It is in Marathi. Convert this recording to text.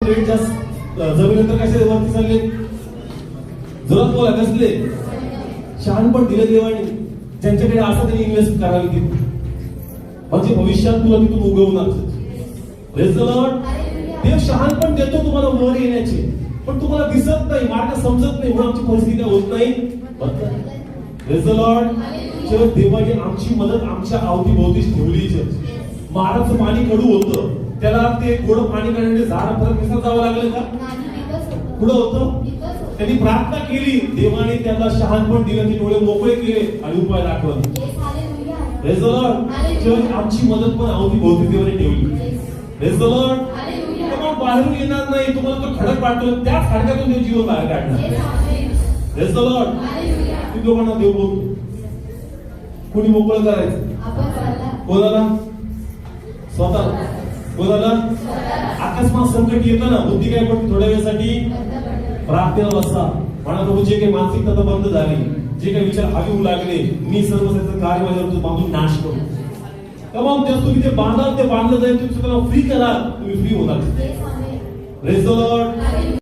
रेट जास्त जमिनीनंतर कसे वरती चालले जोरात बोला कसले शहाणपण दिलं देवाने ज्यांच्याकडे असं त्यांनी इन्व्हेस्ट करावी ती म्हणजे भविष्यात तुला तिथून उगवणार. Praise the Lord. देव शहाणपण देतो तुम्हाला वर येण्याचे पण तुम्हाला दिसत नाही मार्ग समजत नाही म्हणून आमची परिस्थिती होत नाही. Praise the Lord. चर्च देवाने आमची मदत आमच्या अवतीभोवतीच ठेवली. चर्च माराचं पाणी कडू होतं त्याला ते गोड पाणी काढण्यासाठी झाड परत मिसळत जावं लागलं का पुढं होतं. त्यांनी प्रार्थना केली देवाने त्याला शहाणपण दिलं ते डोळे मोकळे केले आणि उपाय दाखवला. Praise the Lord. चर्च आमची मदत पण अवतीभोवती देवाने ठेवली. Praise the Lord. तुम्हाला बाहेरून येणार नाही तुम्हाला तो खडक वाटतो त्याच खडकातून देव जीवन बाहेर काढणार. Praise the Lord. तुम्ही लोकांना देव बोलतो कुणी मोकळं करायचं कोणाला स्वतः कोणाला अकस्मात संकट येतं ना बुद्धी काय पडते थोड्या वेळासाठी प्रार्थनेला बसा म्हणा प्रभू जे काही मानसिकता बंद झाली जे काही विचार हवी होऊ लागले मी सर्व त्याचं कार्य माझ्यावर बांधून नाश करू तमाम तेच तुम्ही ते बांधाल ते बांधलं जाईल तुम्ही स्वतःला फ्री करा तुम्ही फ्री होणार. Praise the Lord.